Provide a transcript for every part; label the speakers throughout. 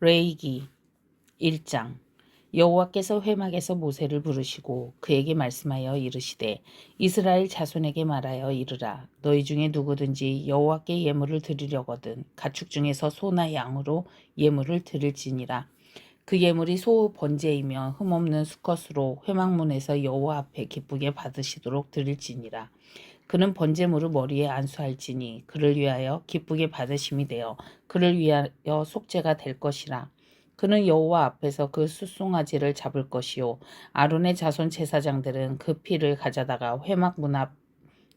Speaker 1: 레위기 1장. 여호와께서 회막에서 모세를 부르시고 그에게 말씀하여 이르시되 이스라엘 자손에게 말하여 이르라. 너희 중에 누구든지 여호와께 예물을 드리려거든 가축 중에서 소나 양으로 예물을 드릴지니라. 그 예물이 소 번제이며 흠없는 수컷으로 회막문에서 여호와 앞에 기쁘게 받으시도록 드릴지니라. 그는 번제물을 머리에 안수할지니 그를 위하여 기쁘게 받으심이 되어 그를 위하여 속죄가 될 것이라. 그는 여호와 앞에서 그 숫송아지를 잡을 것이요 아론의 자손 제사장들은 그 피를 가져다가 회막 문 앞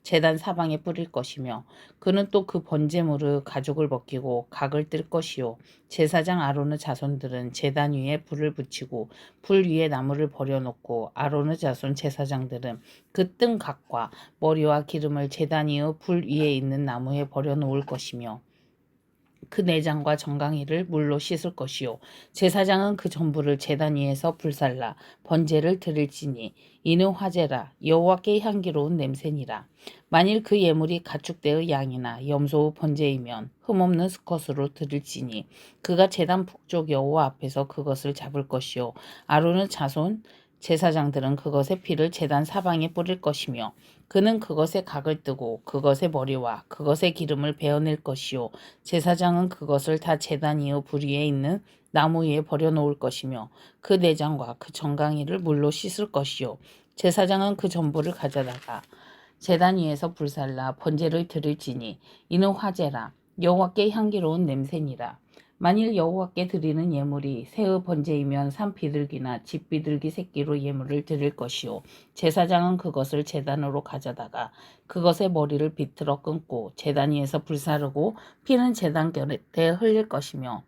Speaker 1: 제단 사방에 뿌릴 것이며 그는 또 그 번제물을 가죽을 벗기고 각을 뜰 것이요 제사장 아론의 자손들은 제단 위에 불을 붙이고 불 위에 나무를 버려놓고 아론의 자손 제사장들은 그 뜬 각과 머리와 기름을 제단 위의 불 위에 있는 나무에 버려놓을 것이며 그 내장과 정강이를 물로 씻을 것이요 제사장은 그 전부를 제단 위에서 불살라 번제를 드릴지니 이는 화제라 여호와께 향기로운 냄새니라. 만일 그 예물이 가축대의 양이나 염소의 번제이면 흠없는 수컷으로 드릴지니 그가 제단 북쪽 여호와 앞에서 그것을 잡을 것이요 아론의 자손 제사장들은 그것의 피를 제단 사방에 뿌릴 것이며 그는 그것의 각을 뜨고 그것의 머리와 그것의 기름을 베어낼 것이요 제사장은 그것을 다 제단 위의 불 위에 있는 나무 위에 버려놓을 것이며 그 내장과 그 정강이를 물로 씻을 것이요 제사장은 그 전부를 가져다가 제단 위에서 불살라 번제를 드릴지니 이는 화제라 여호와께 향기로운 냄새니라. 만일 여호와께 드리는 예물이 새의 번제이면 산 비둘기나 집 비둘기 새끼로 예물을 드릴 것이요 제사장은 그것을 제단으로 가져다가 그것의 머리를 비틀어 끊고 제단 위에서 불사르고 피는 제단 곁에 흘릴 것이며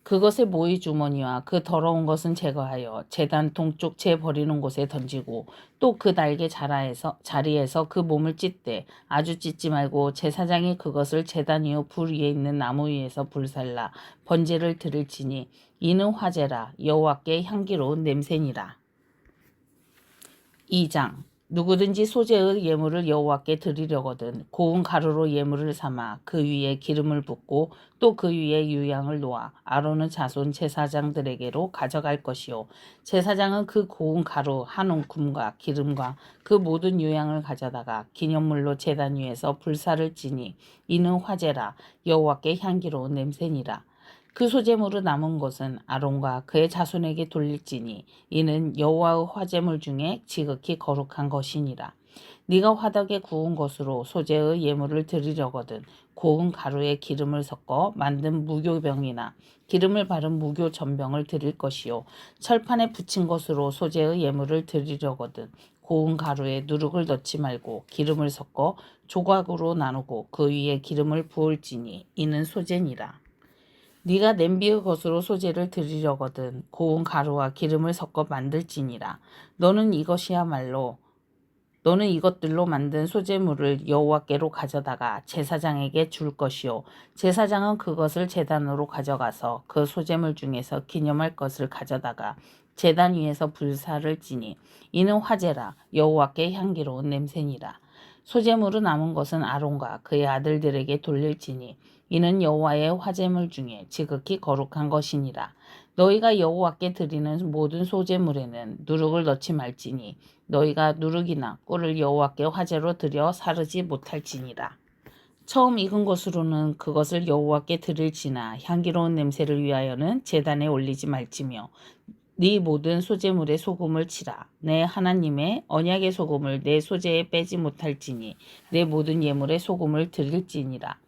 Speaker 1: 그것의 모이 주머니와 그 더러운 것은 제거하여 제단 동쪽 재 버리는 곳에 던지고 또 그 날개 자리에서 그 몸을 찢되 아주 찢지 말고 제사장이 그것을 제단 위의 불 위에 있는 나무 위에서 불살라 번제를 드릴지니 이는 화제라 여호와께 향기로운 냄새니라. 2장. 누구든지 소재의 예물을 여호와께 드리려거든 고운 가루로 예물을 삼아 그 위에 기름을 붓고 또 그 위에 유향을 놓아 아론의 자손 제사장들에게로 가져갈 것이요 제사장은 그 고운 가루 한 움큼과 기름과 그 모든 유향을 가져다가 기념물로 제단 위에서 불사를 지니 이는 화제라 여호와께 향기로운 냄새니라. 그 소재물로 남은 것은 아론과 그의 자손에게 돌릴지니 이는 여호와의 화제물 중에 지극히 거룩한 것이니라. 네가 화덕에 구운 것으로 소재의 예물을 드리려거든 고운 가루에 기름을 섞어 만든 무교병이나 기름을 바른 무교 전병을 드릴 것이요 철판에 붙인 것으로 소재의 예물을 드리려거든 고운 가루에 누룩을 넣지 말고 기름을 섞어 조각으로 나누고 그 위에 기름을 부을지니 이는 소재니라. 네가 냄비의 것으로 소재를 드리려거든 고운 가루와 기름을 섞어 만들지니라. 너는 이것들로 만든 소재물을 여호와께로 가져다가 제사장에게 줄 것이요 제사장은 그것을 제단으로 가져가서 그 소재물 중에서 기념할 것을 가져다가 제단 위에서 불사를 지니 이는 화제라 여호와께 향기로운 냄새니라. 소재물로 남은 것은 아론과 그의 아들들에게 돌릴지니 이는 여호와의 화제물 중에 지극히 거룩한 것이니라. 너희가 여호와께 드리는 모든 소재물에는 누룩을 넣지 말지니 너희가 누룩이나 꿀을 여호와께 화제로 드려 사르지 못할지니라. 처음 익은 것으로는 그것을 여호와께 드릴지나 향기로운 냄새를 위하여는 제단에 올리지 말지며 네 모든 소재물에 소금을 치라. 내 하나님의 언약의 소금을 내 소재에 빼지 못할지니 내 모든 예물에 소금을 드릴지니라.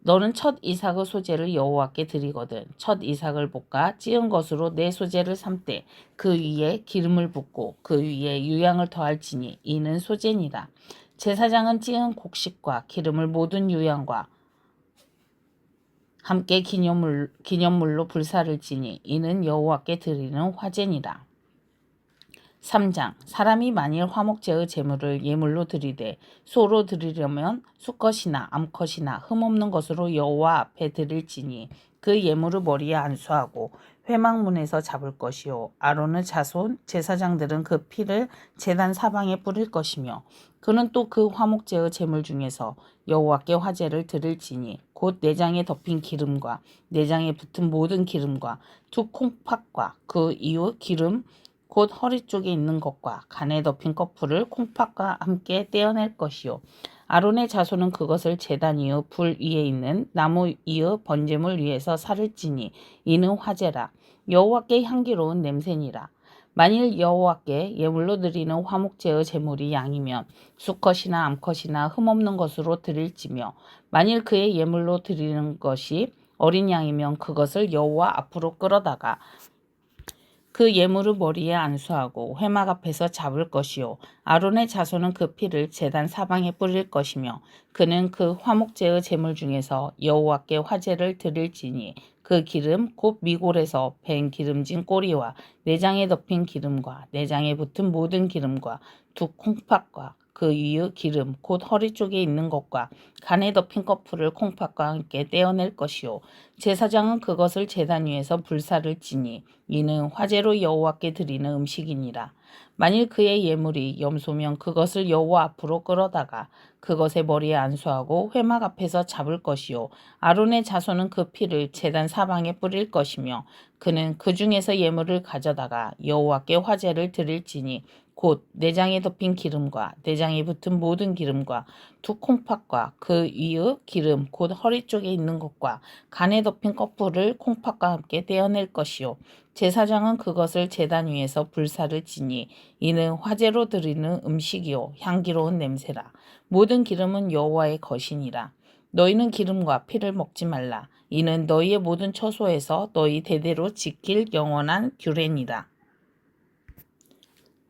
Speaker 1: 너는 첫 이삭의 소재를 여호와께 드리거든 첫 이삭을 볶아 찌은 것으로 내 소재를 삶되 그 위에 기름을 붓고 그 위에 유향을 더할지니 이는 소재니라. 제사장은 찌은 곡식과 기름을 모든 유향과 함께 기념물로 불사를 지니 이는 여호와께 드리는 화제니라. 3장. 사람이 만일 화목제의 제물을 예물로 드리되 소로 드리려면 수컷이나 암컷이나 흠없는 것으로 여호와 앞에 드릴지니 그 예물을 머리에 안수하고 회막문에서 잡을 것이요 아론의 자손 제사장들은 그 피를 제단 사방에 뿌릴 것이며 그는 또 그 화목제의 제물 중에서 여호와께 화제를 드릴지니 곧 내장에 덮인 기름과 내장에 붙은 모든 기름과 두 콩팥과 그 이후 기름 곧 허리 쪽에 있는 것과 간에 덮인 커플을 콩팥과 함께 떼어낼 것이요 아론의 자손은 그것을 제단 위의 불 위에 있는 나무 위의 번제물 위에서 살을 찌니 이는 화제라 여호와께 향기로운 냄새니라. 만일 여호와께 예물로 드리는 화목제의 제물이 양이면 수컷이나 암컷이나 흠없는 것으로 드릴지며 만일 그의 예물로 드리는 것이 어린 양이면 그것을 여호와 앞으로 끌어다가 그 예물을 머리에 안수하고 회막 앞에서 잡을 것이요 아론의 자손은 그 피를 제단 사방에 뿌릴 것이며 그는 그 화목제의 제물 중에서 여호와께 화제를 드릴지니 그 기름 곧 미골에서 밴 기름진 꼬리와 내장에 덮인 기름과 내장에 붙은 모든 기름과 두 콩팥과 그 위의 기름 곧 허리 쪽에 있는 것과 간에 덮인 커플을 콩팥과 함께 떼어낼 것이요 제사장은 그것을 제단 위에서 불사를 지니 이는 화제로 여호와께 드리는 음식이니라. 만일 그의 예물이 염소면 그것을 여호와 앞으로 끌어다가 그것의 머리에 안수하고 회막 앞에서 잡을 것이요 아론의 자손은 그 피를 제단 사방에 뿌릴 것이며 그는 그 중에서 예물을 가져다가 여호와께 화제를 드릴지니 곧 내장에 덮인 기름과 내장에 붙은 모든 기름과 두 콩팥과 그 위의 기름 곧 허리 쪽에 있는 것과 간에 덮인 커플을 콩팥과 함께 떼어낼 것이요 제사장은 그것을 제단 위에서 불사를 지니 이는 화제로 드리는 음식이요 향기로운 냄새라. 모든 기름은 여호와의 것이니라. 너희는 기름과 피를 먹지 말라. 이는 너희의 모든 처소에서 너희 대대로 지킬 영원한 규례니라.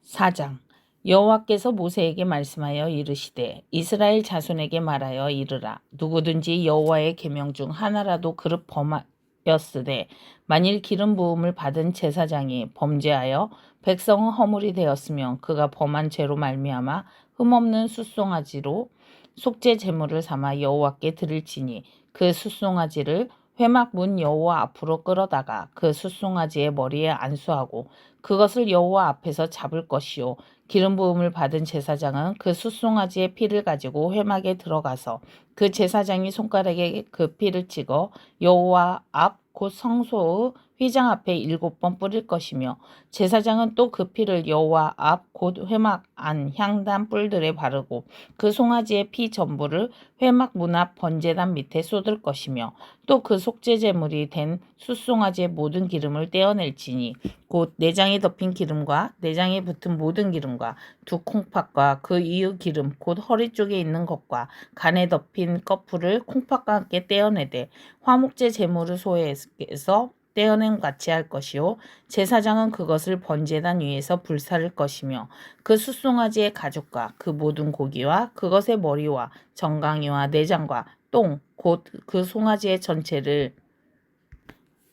Speaker 1: 4장 여호와께서 모세에게 말씀하여 이르시되 이스라엘 자손에게 말하여 이르라. 누구든지 여호와의 계명 중 하나라도 그릇 범하였으되 만일 기름 부음을 받은 제사장이 범죄하여 백성은 허물이 되었으면 그가 범한 죄로 말미암아 흠없는 숫송아지로 속죄 제물을 삼아 여호와께 드릴지니 그 숫송아지를 회막 문 여호와 앞으로 끌어다가 그 숫송아지의 머리에 안수하고 그것을 여호와 앞에서 잡을 것이요 기름 부음을 받은 제사장은 그 숫송아지의 피를 가지고 회막에 들어가서 그 제사장이 손가락에 그 피를 찍어 여호와 앞 곧 성소의 휘장 앞에 7번 뿌릴 것이며 제사장은 또 그 피를 여호와 앞 곧 회막 안 향단 뿔들에 바르고 그 송아지의 피 전부를 회막 문 앞 번제단 밑에 쏟을 것이며 또 그 속죄 제물이 된 숫송아지의 모든 기름을 떼어낼지니 곧 내장에 덮인 기름과 내장에 붙은 모든 기름과 두 콩팥과 그 이의 기름 곧 허리 쪽에 있는 것과 간에 덮인 꺼풀을 콩팥과 함께 떼어내되 화목제 제물을 소에서 떼어낸 같이 할 것이요 제사장은 그것을 번제단 위에서 불사를 것이며 그 숫송아지의 가죽과 그 모든 고기와 그것의 머리와 정강이와 내장과 똥 곧 그 송아지의 전체를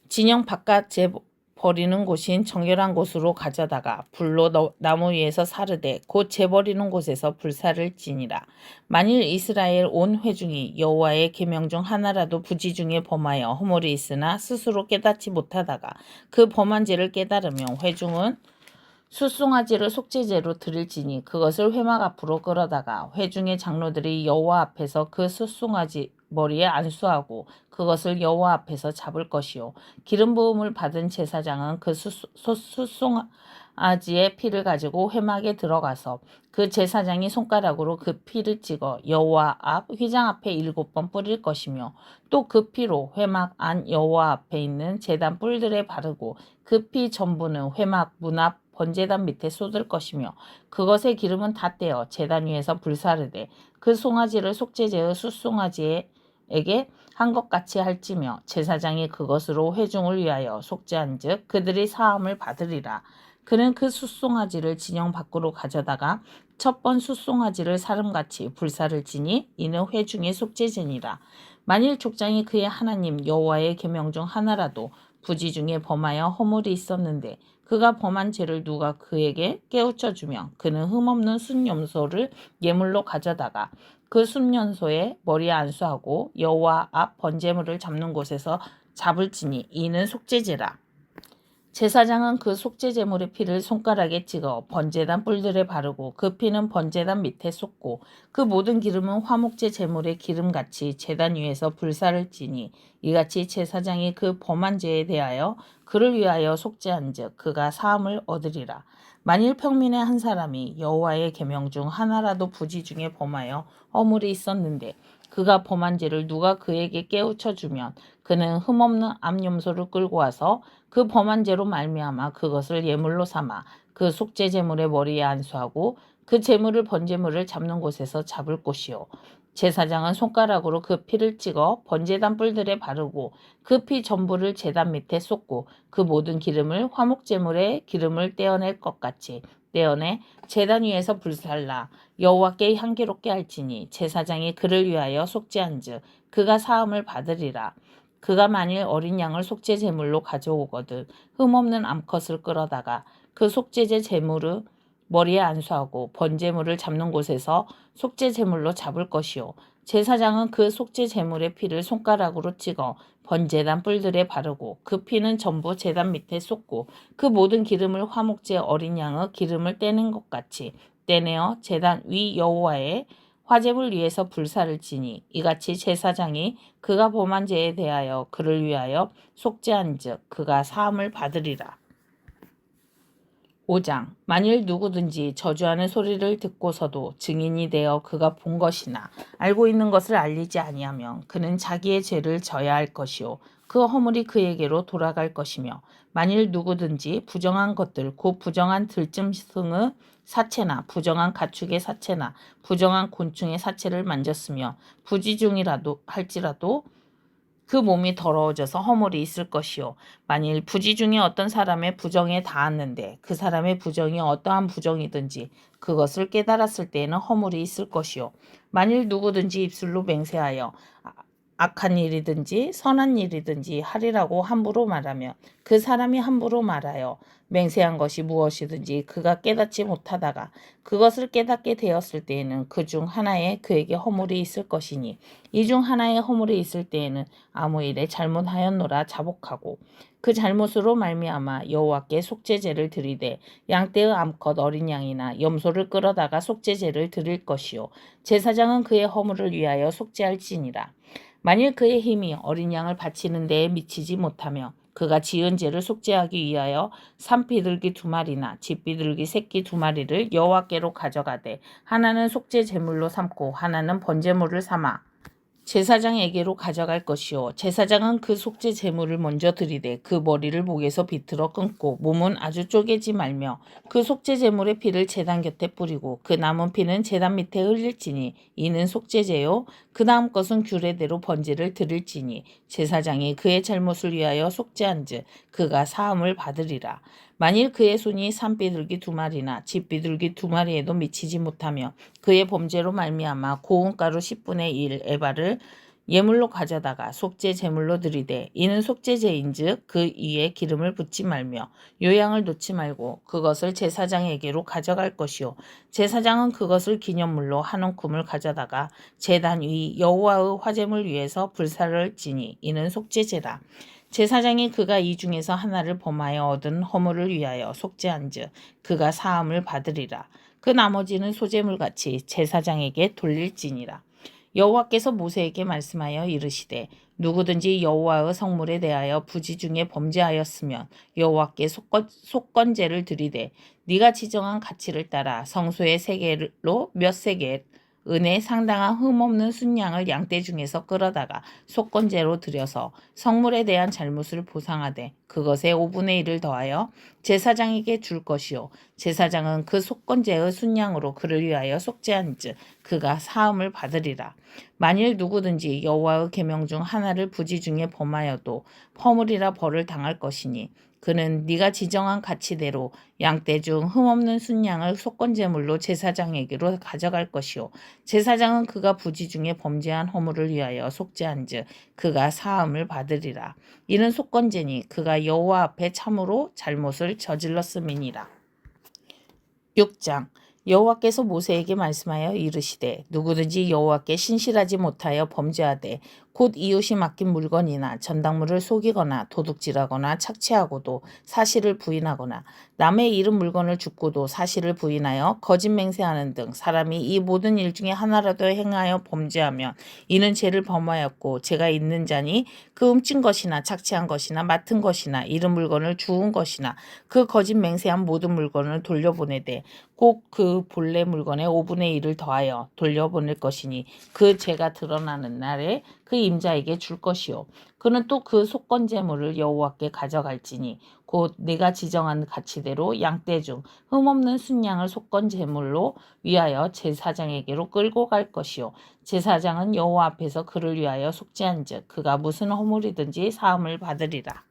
Speaker 1: 진영 바깥 재버리는 곳인 정결한 곳으로 가져다가 불로 나무 위에서 사르되 곧 재버리는 곳에서 불사를 지니라. 만일 이스라엘 온 회중이 여호와의 계명 중 하나라도 부지 중에 범하여 허물이 있으나 스스로 깨닫지 못하다가 그 범한 죄를 깨달으면 회중은 숫송아지를 속죄제로 드릴지니 그것을 회막 앞으로 끌어다가 회중의 장로들이 여호와 앞에서 그 숫송아지 머리에 안수하고 그것을 여호와 앞에서 잡을 것이요 기름 부음을 받은 제사장은 그 숫송아지의 피를 가지고 회막에 들어가서 그 제사장이 손가락으로 그 피를 찍어 여호와 앞 휘장 앞에 7번 뿌릴 것이며 또 그 피로 회막 안 여호와 앞에 있는 제단 뿔들에 바르고 그 피 전부는 회막 문 앞 번제단 밑에 쏟을 것이며 그것의 기름은 다 떼어 제단 위에서 불사르되 그 송아지를 속죄제의 숫송아지에게 한 것 같이 할지며 제사장이 그것으로 회중을 위하여 속죄한즉 그들이 사함을 받으리라. 그는 그 숫송아지를 진영 밖으로 가져다가 첫 번 숫송아지를 사름같이 불사를 지니 이는 회중의 속죄제니라. 만일 족장이 그의 하나님 여호와의 계명 중 하나라도 부지 중에 범하여 허물이 있었는데 그가 범한 죄를 누가 그에게 깨우쳐 주면 그는 흠없는 순염소를 예물로 가져다가 그 순염소의 머리에 안수하고 여호와 앞 번제물을 잡는 곳에서 잡을지니 이는 속죄제라. 제사장은 그 속죄제물의 피를 손가락에 찍어 번제단 뿔들에 바르고 그 피는 번제단 밑에 쏟고 그 모든 기름은 화목제 제물의 기름같이 제단 위에서 불사를 지니 이같이 제사장이 그 범한 죄에 대하여 그를 위하여 속죄한즉 그가 사함을 얻으리라. 만일 평민의 한 사람이 여호와의 계명 중 하나라도 부지 중에 범하여 허물이 있었는데 그가 범한 죄를 누가 그에게 깨우쳐 주면 그는 흠없는 암염소를 끌고 와서 그 범한 죄로 말미암아 그것을 예물로 삼아 그 속죄 제물의 머리에 안수하고 그 제물을 번제물을 잡는 곳에서 잡을 것이요. 제사장은 손가락으로 그 피를 찍어 번제단 뿔들에 바르고 그 피 전부를 제단 밑에 쏟고 그 모든 기름을 화목제물의 기름을 떼어낼 것 같이 떼어내 제단 위에서 불살라 여호와께 향기롭게 할지니 제사장이 그를 위하여 속죄한즉 그가 사함을 받으리라. 그가 만일 어린 양을 속죄 제물로 가져오거든 흠없는 암컷을 끌어다가 그 속죄제 제물을 머리에 안수하고 번제물을 잡는 곳에서 속죄 제물로 잡을 것이요. 제사장은 그 속죄 제물의 피를 손가락으로 찍어 번제단 뿔들에 바르고 그 피는 전부 제단 밑에 쏟고 그 모든 기름을 화목제 어린 양의 기름을 떼는 것 같이 떼내어 제단 위 여호와의 화제물 위에서 불사를 지니 이같이 제사장이 그가 범한 죄에 대하여 그를 위하여 속죄한즉 그가 사함을 받으리라. 5장 만일 누구든지 저주하는 소리를 듣고서도 증인이 되어 그가 본 것이나 알고 있는 것을 알리지 아니하면 그는 자기의 죄를 져야 할 것이요 그 허물이 그에게로 돌아갈 것이며 만일 누구든지 부정한 것들 곧 부정한 들짐승의 사체나 부정한 가축의 사체나 부정한 곤충의 사체를 만졌으며 부지 중이라도 할지라도 그 몸이 더러워져서 허물이 있을 것이요. 만일 부지 중에 어떤 사람의 부정에 닿았는데 그 사람의 부정이 어떠한 부정이든지 그것을 깨달았을 때에는 허물이 있을 것이요. 만일 누구든지 입술로 맹세하여 악한 일이든지 선한 일이든지 하리라고 함부로 말하면 그 사람이 함부로 말하여 맹세한 것이 무엇이든지 그가 깨닫지 못하다가 그것을 깨닫게 되었을 때에는 그 중 하나에 그에게 허물이 있을 것이니 이 중 하나에 허물이 있을 때에는 아무 일에 잘못하였노라 자복하고 그 잘못으로 말미암아 여호와께 속죄제를 드리되 양떼의 암컷 어린 양이나 염소를 끌어다가 속죄제를 드릴 것이요 제사장은 그의 허물을 위하여 속죄할지니라. 만일 그의 힘이 어린 양을 바치는 데에 미치지 못하며 그가 지은 죄를 속죄하기 위하여 산비둘기 2마리나 집비둘기 새끼 2마리를 여호와께로 가져가되 하나는 속죄 제물로 삼고 하나는 번제물을 삼아 제사장에게로 가져갈 것이요 제사장은 그 속죄 제물을 먼저 드리되 그 머리를 목에서 비틀어 끊고 몸은 아주 쪼개지 말며 그 속죄 제물의 피를 제단 곁에 뿌리고 그 남은 피는 제단 밑에 흘릴지니 이는 속죄제요 그 다음 것은 규례대로 번제를 드릴지니 제사장이 그의 잘못을 위하여 속죄한즉 그가 사함을 받으리라. 만일 그의 손이 산비둘기 2마리나 집비둘기 2마리에도 미치지 못하며 그의 범죄로 말미암아 고운 가루 10분의 1 에바를 예물로 가져다가 속죄 제물로 드리되 이는 속죄제인즉 그 위에 기름을 붓지 말며 요양을 놓지 말고 그것을 제사장에게로 가져갈 것이요 제사장은 그것을 기념물로 한 움큼을 가져다가 제단 위 여호와의 화제물 위에서 불사를 지니 이는 속죄제라. 제사장이 그가 이 중에서 하나를 범하여 얻은 허물을 위하여 속죄한즉 그가 사함을 받으리라. 그 나머지는 소제물같이 제사장에게 돌릴지니라. 여호와께서 모세에게 말씀하여 이르시되 누구든지 여호와의 성물에 대하여 부지 중에 범죄하였으면 여호와께 속건제를 드리되 네가 지정한 가치를 따라 성소의 세겔로 몇 세겔 은에 상당한 흠없는 순양을 양떼 중에서 끌어다가 속건제로 드려서 성물에 대한 잘못을 보상하되 그것에 5분의 1을 더하여 제사장에게 줄 것이요 제사장은 그 속건제의 순양으로 그를 위하여 속죄한즉 그가 사함을 받으리라. 만일 누구든지 여호와의 계명 중 하나를 부지 중에 범하여도 허물이라 벌을 당할 것이니 그는 네가 지정한 가치대로 양떼 중 흠없는 순양을 속건제물로 제사장에게로 가져갈 것이요 제사장은 그가 부지 중에 범죄한 허물을 위하여 속죄한즉 그가 사함을 받으리라. 이는 속건제니 그가 여호와 앞에 참으로 잘못을 저질렀음이니라. 6장 여호와께서 모세에게 말씀하여 이르시되 누구든지 여호와께 신실하지 못하여 범죄하되 곧 이웃이 맡긴 물건이나 전당물을 속이거나 도둑질하거나 착취하고도 사실을 부인하거나 남의 잃은 물건을 줍고도 사실을 부인하여 거짓 맹세하는 등 사람이 이 모든 일 중에 하나라도 행하여 범죄하면 이는 죄를 범하였고 죄가 있는 자니 그 훔친 것이나 착취한 것이나 맡은 것이나 잃은 물건을 주운 것이나 그 거짓 맹세한 모든 물건을 돌려보내되 꼭 그 본래 물건의 5분의 1을 더하여 돌려보낼 것이니 그 죄가 드러나는 날에 그 임자에게 줄 것이요 그는 또 그 속건 제물을 여호와께 가져갈지니 곧 내가 지정한 가치대로 양떼 중 흠없는 순양을 속건 제물로 위하여 제사장에게로 끌고 갈 것이요 제사장은 여호와 앞에서 그를 위하여 속죄한즉 그가 무슨 허물이든지 사함을 받으리라.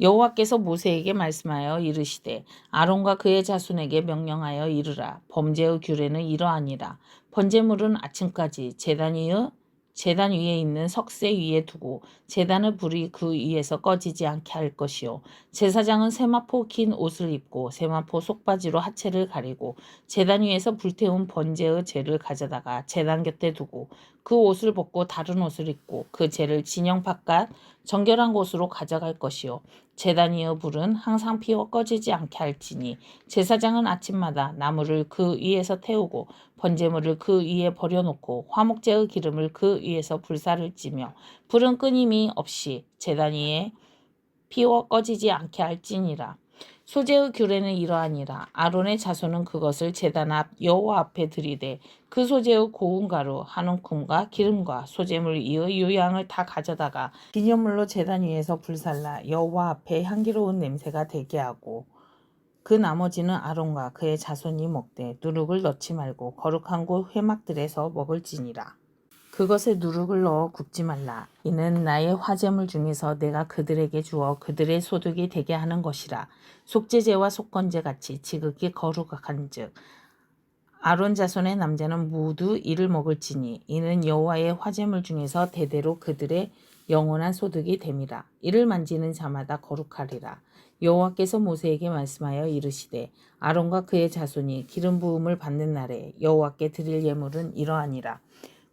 Speaker 1: 여호와께서 모세에게 말씀하여 이르시되 아론과 그의 자손에게 명령하여 이르라. 범죄의 규례는 이러하니라. 번제물은 아침까지 제단 위에 있는 석쇠 위에 두고 제단의 불이 그 위에서 꺼지지 않게 할 것이요 제사장은 세마포 긴 옷을 입고 세마포 속바지로 하체를 가리고 제단 위에서 불태운 번제의 재를 가져다가 제단 곁에 두고 그 옷을 벗고 다른 옷을 입고 그 재를 진영 바깥 정결한 곳으로 가져갈 것이요 제단 위의 불은 항상 피워 꺼지지 않게 할지니 제사장은 아침마다 나무를 그 위에서 태우고 번제물을 그 위에 버려놓고 화목제의 기름을 그 위에서 불사를 찌며 불은 끊임이 없이 제단 위에 피워 꺼지지 않게 할지니라. 소재의 규례는 이러하니라. 아론의 자손은 그것을 제단 앞 여호와 앞에 들이되 그 소재의 고운 가루 한 움큼과 기름과 소재물 이의 유향을 다 가져다가 기념물로 제단 위에서 불살라 여호와 앞에 향기로운 냄새가 되게 하고 그 나머지는 아론과 그의 자손이 먹되 누룩을 넣지 말고 거룩한 곳 회막들에서 먹을지니라. 그것에 누룩을 넣어 굽지 말라. 이는 나의 화제물 중에서 내가 그들에게 주어 그들의 소득이 되게 하는 것이라. 속죄제와 속건제 같이 지극히 거룩한즉 아론 자손의 남자는 모두 이를 먹을지니 이는 여호와의 화제물 중에서 대대로 그들의 영원한 소득이 됨이라. 이를 만지는 자마다 거룩하리라. 여호와께서 모세에게 말씀하여 이르시되 아론과 그의 자손이 기름 부음을 받는 날에 여호와께 드릴 예물은 이러하니라.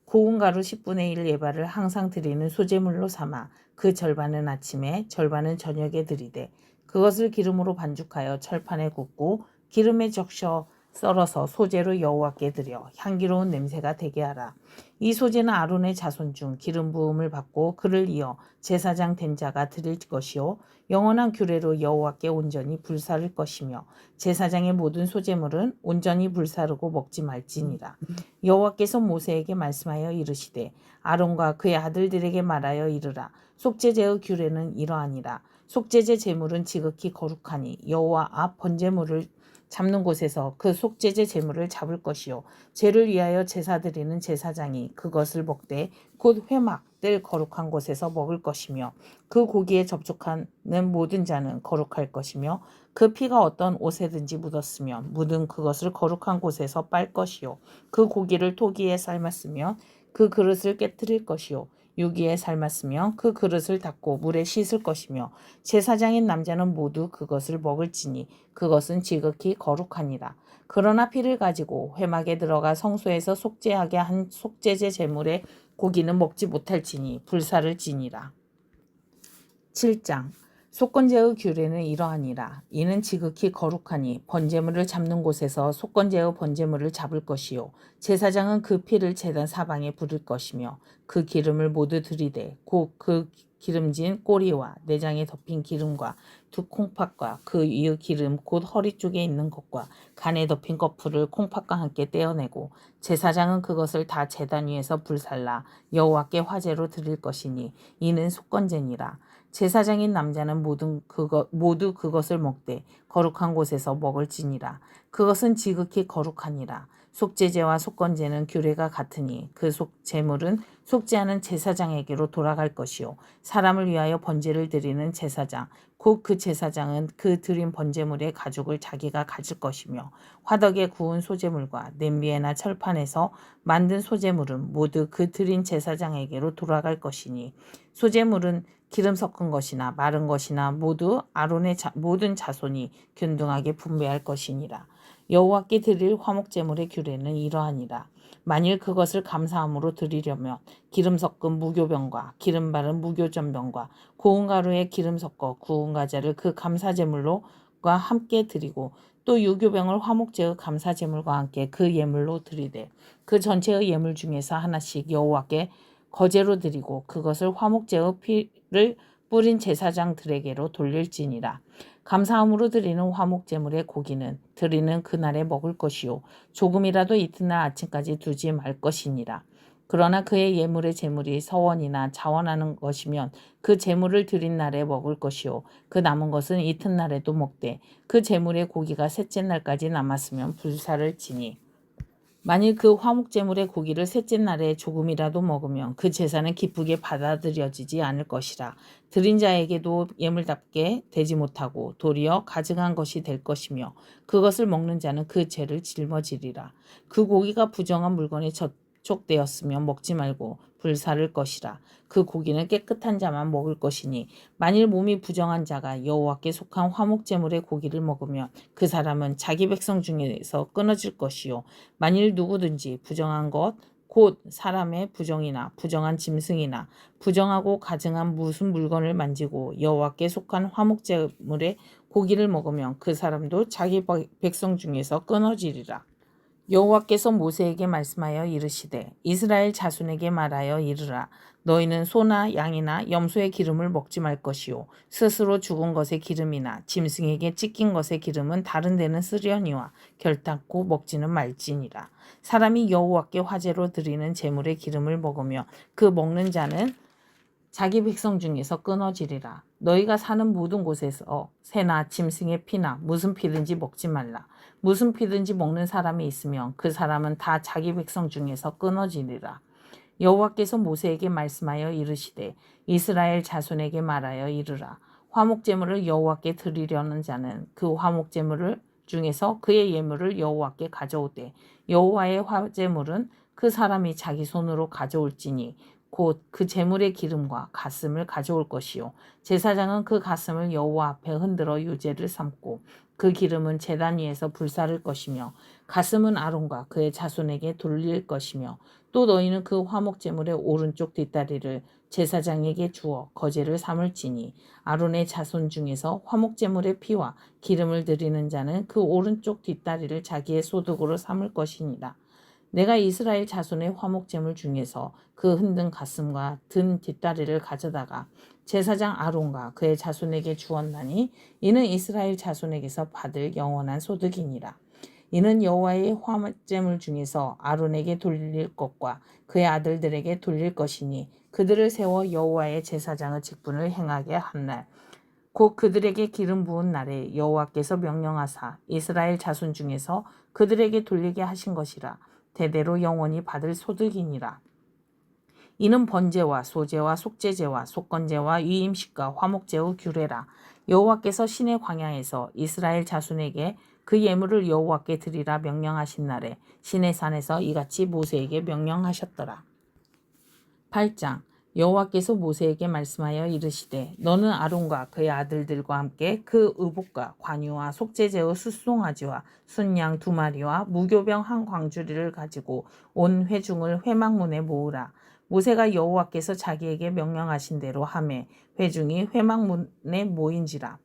Speaker 1: 고운 가루 10분의 1 예발을 항상 드리는 소제물로 삼아 그 절반은 아침에 절반은 저녁에 드리되 그것을 기름으로 반죽하여 철판에 굽고 기름에 적셔 썰어서 소제로 여호와께 드려 향기로운 냄새가 되게 하라. 이 소제는 아론의 자손 중 기름 부음을 받고 그를 이어 제사장 된 자가 드릴 것이요 영원한 규례로 여호와께 온전히 불사를 것이며 제사장의 모든 소제물은 온전히 불사르고 먹지 말지니라. 여호와께서 모세에게 말씀하여 이르시되 아론과 그의 아들들에게 말하여 이르라. 속죄제의 규례는 이러하니라. 속죄제 제물은 지극히 거룩하니 여호와 앞 번제물을 잡는 곳에서 그 속죄제 제물을 잡을 것이요 죄를 위하여 제사 드리는 제사장이 그것을 먹되 곧 회막 뜰 거룩한 곳에서 먹을 것이며 그 고기에 접촉하는 모든 자는 거룩할 것이며 그 피가 어떤 옷에든지 묻었으면 묻은 그것을 거룩한 곳에서 빨 것이요 그 고기를 토기에 삶았으면 그 그릇을 깨뜨릴 것이요 유기에 삶았으면 그 그릇을 닦고 물에 씻을 것이며 제사장인 남자는 모두 그것을 먹을지니 그것은 지극히 거룩하니라. 그러나 피를 가지고 회막에 들어가 성소에서 속죄하게 한 속죄제 제물의 고기는 먹지 못할지니 불사를 지니라. 7장 속건제의 규례는 이러하니라. 이는 지극히 거룩하니 번제물을 잡는 곳에서 속건제의 번제물을 잡을 것이요 제사장은 그 피를 제단 사방에 부을 것이며 그 기름을 모두 들이되 곧 그 기름진 꼬리와 내장에 덮인 기름과 두 콩팥과 그 위의 기름 곧 허리 쪽에 있는 것과 간에 덮인 거풀을 콩팥과 함께 떼어내고 제사장은 그것을 다 제단 위에서 불살라 여호와께 화제로 드릴 것이니 이는 속건제니라. 제사장인 남자는 모두 그것을 먹되 거룩한 곳에서 먹을지니라. 그것은 지극히 거룩하니라. 속죄제와 속건제는 규례가 같으니 그 제물은 속죄하는 제사장에게로 돌아갈 것이요 사람을 위하여 번제를 드리는 제사장 곧 그 제사장은 그 드린 번제물의 가죽을 자기가 가질 것이며 화덕에 구운 소제물과 냄비에나 철판에서 만든 소제물은 모두 그 드린 제사장에게로 돌아갈 것이니 소제물은 기름 섞은 것이나 마른 것이나 모두 아론의 모든 자손이 균등하게 분배할 것이니라. 여호와께 드릴 화목제물의 규례는 이러하니라. 만일 그것을 감사함으로 드리려면 기름 섞은 무교병과 기름 바른 무교전병과 고운 가루에 기름 섞어 구운 과자를 그 감사제물로과 함께 드리고 또 유교병을 화목제의 감사제물과 함께 그 예물로 드리되 그 전체의 예물 중에서 하나씩 여호와께 거제로 드리고 그것을 화목제의 피를 뿌린 제사장들에게로 돌릴지니라. 감사함으로 드리는 화목제물의 고기는 드리는 그날에 먹을 것이요 조금이라도 이튿날 아침까지 두지 말 것이니라. 그러나 그의 예물의 제물이 서원이나 자원하는 것이면 그 제물을 드린 날에 먹을 것이요 그 남은 것은 이튿날에도 먹되 그 제물의 고기가 셋째 날까지 남았으면 불사를 지니 만일 그 화목제물의 고기를 셋째 날에 조금이라도 먹으면 그 제사는 기쁘게 받아들여지지 않을 것이라. 드린 자에게도 예물답게 되지 못하고 도리어 가증한 것이 될 것이며 그것을 먹는 자는 그 죄를 짊어지리라. 그 고기가 부정한 물건에 접촉되었으면 먹지 말고 불사를 것이라. 그 고기는 깨끗한 자만 먹을 것이니 만일 몸이 부정한 자가 여호와께 속한 화목제물의 고기를 먹으면 그 사람은 자기 백성 중에서 끊어질 것이요 만일 누구든지 부정한 것 곧 사람의 부정이나 부정한 짐승이나 부정하고 가증한 무슨 물건을 만지고 여호와께 속한 화목제물의 고기를 먹으면 그 사람도 자기 백성 중에서 끊어지리라. 여호와께서 모세에게 말씀하여 이르시되 이스라엘 자손에게 말하여 이르라. 너희는 소나 양이나 염소의 기름을 먹지 말 것이요 스스로 죽은 것의 기름이나 짐승에게 찢긴 것의 기름은 다른 데는 쓰려니와 결탄코 먹지는 말지니라. 사람이 여호와께 화제로 드리는 제물의 기름을 먹으며 그 먹는 자는 자기 백성 중에서 끊어지리라. 너희가 사는 모든 곳에서 새나 짐승의 피나 무슨 피든지 먹지 말라. 무슨 피든지 먹는 사람이 있으면 그 사람은 다 자기 백성 중에서 끊어지리라. 여호와께서 모세에게 말씀하여 이르시되 이스라엘 자손에게 말하여 이르라. 화목제물을 여호와께 드리려는 자는 그 화목제물을 중에서 그의 예물을 여호와께 가져오되 여호와의 화제물은 그 사람이 자기 손으로 가져올지니 곧 그 제물의 기름과 가슴을 가져올 것이요 제사장은 그 가슴을 여호와 앞에 흔들어 유제를 삼고 그 기름은 제단 위에서 불사를 것이며 가슴은 아론과 그의 자손에게 돌릴 것이며 또 너희는 그 화목제물의 오른쪽 뒷다리를 제사장에게 주어 거제를 삼을지니 아론의 자손 중에서 화목제물의 피와 기름을 드리는 자는 그 오른쪽 뒷다리를 자기의 소득으로 삼을 것이니라. 내가 이스라엘 자손의 화목제물 중에서 그 흔든 가슴과 든 뒷다리를 가져다가 제사장 아론과 그의 자손에게 주었나니 이는 이스라엘 자손에게서 받을 영원한 소득이니라. 이는 여호와의 화목제물 중에서 아론에게 돌릴 것과 그의 아들들에게 돌릴 것이니 그들을 세워 여호와의 제사장의 직분을 행하게 한 날 곧 그들에게 기름 부은 날에 여호와께서 명령하사 이스라엘 자손 중에서 그들에게 돌리게 하신 것이라. 대대로 영원히 받을 소득이니라. 이는 번제와 소제와 속죄제와 속건제와 위임식과 화목제의 규례라. 여호와께서 신의 광야에서 이스라엘 자손에게 그 예물을 여호와께 드리라 명령하신 날에 신의 산에서 이같이 모세에게 명령하셨더라. 8장 여호와께서 모세에게 말씀하여 이르시되 너는 아론과 그의 아들들과 함께 그 의복과 관유와 속죄제의 숫송아지와 순양 2마리와 무교병 한 광주리를 가지고 온 회중을 회막문에 모으라. 모세가 여호와께서 자기에게 명령하신 대로 하매 회중이 회막문에 모인지라.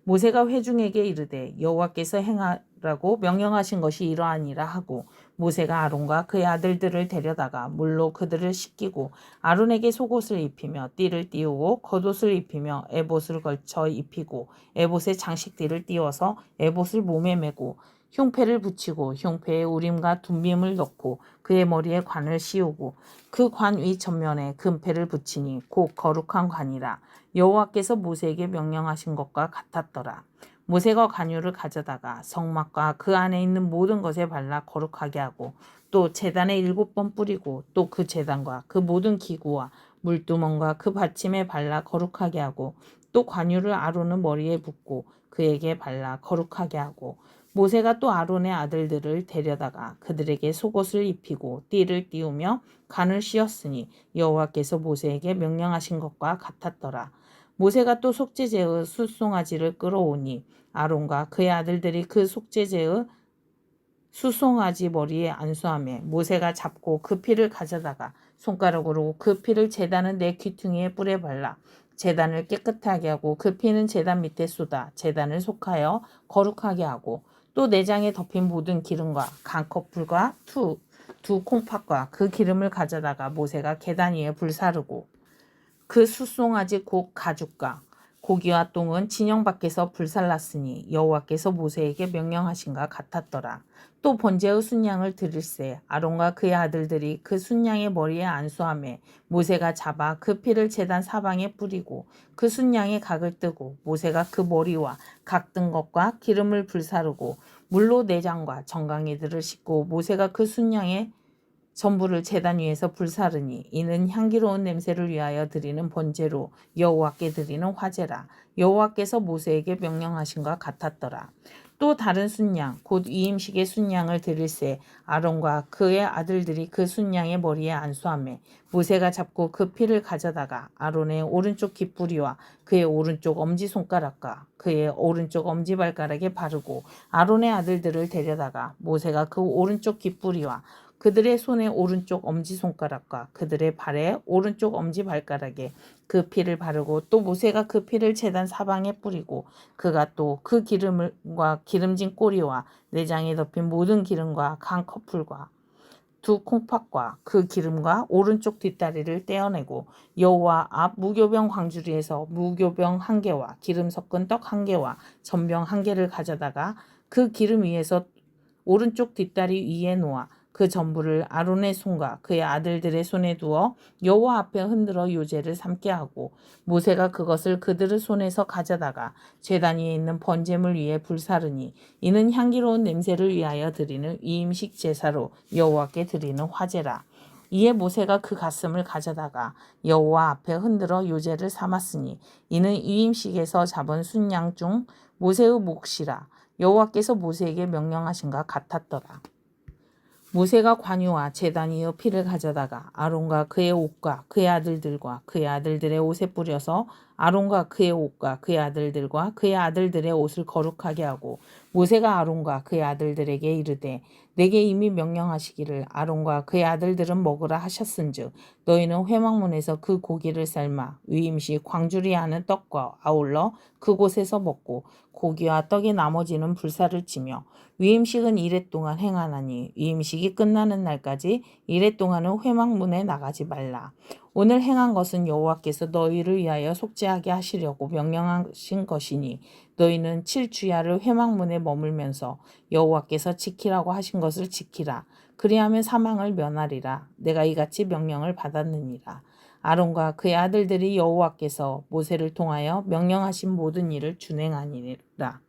Speaker 1: 모세가 회중에게 이르되 여호와께서 행하라고 명령하신 것이 이러하니라 하고 모세가 아론과 그의 아들들을 데려다가 물로 그들을 씻기고 아론에게 속옷을 입히며 띠를 띄우고 겉옷을 입히며 에봇을 걸쳐 입히고 에봇에 장식띠를 띄워서 에봇을 몸에 메고 흉패를 붙이고 흉패에 우림과 둠빔을 넣고 그의 머리에 관을 씌우고 그 관 위 전면에 금패를 붙이니 곧 거룩한 관이라. 여호와께서 모세에게 명령하신 것과 같았더라. 모세가 관유를 가져다가 성막과 그 안에 있는 모든 것에 발라 거룩하게 하고 또 제단에 7번 뿌리고 또 그 제단과 그 모든 기구와 물두멍과 그 받침에 발라 거룩하게 하고 또 관유를 아론의 머리에 붓고 그에게 발라 거룩하게 하고 모세가 또 아론의 아들들을 데려다가 그들에게 속옷을 입히고 띠를 띄우며 관을 씌웠으니 여호와께서 모세에게 명령하신 것과 같았더라. 모세가 또 속죄제의 숫송아지를 끌어오니 아론과 그의 아들들이 그 속죄제의 숫송아지 머리에 안수하며 모세가 잡고 그 피를 가져다가 손가락으로 그 피를 제단은 내 귀퉁이에 뿔에 발라 제단을 깨끗하게 하고 그 피는 제단 밑에 쏟아 제단을 속하여 거룩하게 하고 또 내장에 덮인 모든 기름과 강커풀과 두 콩팥과 그 기름을 가져다가 모세가 계단 위에 불사르고 그 숫송아지 곧 가죽과 고기와 똥은 진영 밖에서 불살랐으니 여호와께서 모세에게 명령하신가 같았더라. 또 번제의 순양을 드릴새 아론과 그의 아들들이 그 순양의 머리에 안수하며 모세가 잡아 그 피를 제단 사방에 뿌리고 그 순양의 각을 뜨고 모세가 그 머리와 각 뜬 것과 기름을 불사르고 물로 내장과 정강이들을 씻고 모세가 그 순양의 전부를 제단 위에서 불사르니 이는 향기로운 냄새를 위하여 드리는 번제로 여호와께 드리는 화제라. 여호와께서 모세에게 명령하신과 같았더라. 또 다른 순양 곧 위임식의 순양을 드릴새 아론과 그의 아들들이 그 순양의 머리에 안수하며 모세가 잡고 그 피를 가져다가 아론의 오른쪽 깃뿌리와 그의 오른쪽 엄지손가락과 그의 오른쪽 엄지발가락에 바르고 아론의 아들들을 데려다가 모세가 그 오른쪽 깃뿌리와 그들의 손의 오른쪽 엄지손가락과 그들의 발의 오른쪽 엄지발가락에 그 피를 바르고 또 모세가 그 피를 제단 사방에 뿌리고 그가 또 그 기름과 기름진 꼬리와 내장에 덮인 모든 기름과 간 커플과 두 콩팥과 그 기름과 오른쪽 뒷다리를 떼어내고 여호와 앞 무교병 광주리에서 무교병 한 개와 기름 섞은 떡 한 개와 전병 한 개를 가져다가 그 기름 위에서 오른쪽 뒷다리 위에 놓아 그 전부를 아론의 손과 그의 아들들의 손에 두어 여호와 앞에 흔들어 요제를 삼게 하고 모세가 그것을 그들의 손에서 가져다가 제단 위에 있는 번제물 위에 불사르니 이는 향기로운 냄새를 위하여 드리는 위임식 제사로 여호와께 드리는 화제라. 이에 모세가 그 가슴을 가져다가 여호와 앞에 흔들어 요제를 삼았으니 이는 위임식에서 잡은 순양 중 모세의 몫이라. 여호와께서 모세에게 명령하신가 같았더라. 모세가 관유와 제단 위의 피를 가져다가 아론과 그의 옷과 그의 아들들과 그의 아들들의 옷에 뿌려서 아론과 그의 옷과 그의 아들들과 그의 아들들의 옷을 거룩하게 하고 모세가 아론과 그의 아들들에게 이르되 내게 이미 명령하시기를 아론과 그의 아들들은 먹으라 하셨은즉 너희는 회막문에서 그 고기를 삶아 위임식 광주리 하는 떡과 아울러 그곳에서 먹고 고기와 떡의 나머지는 불사를 치며 위임식은 이레 동안 행하나니 위임식이 끝나는 날까지 이레 동안은 회막문에 나가지 말라. 오늘 행한 것은 여호와께서 너희를 위하여 속죄하게 하시려고 명령하신 것이니 너희는 7주야를 회막문에 머물면서 여호와께서 지키라고 하신 것을 지키라. 그리하면 사망을 면하리라. 내가 이같이 명령을 받았느니라. 아론과 그의 아들들이 여호와께서 모세를 통하여 명령하신 모든 일을 준행하니라.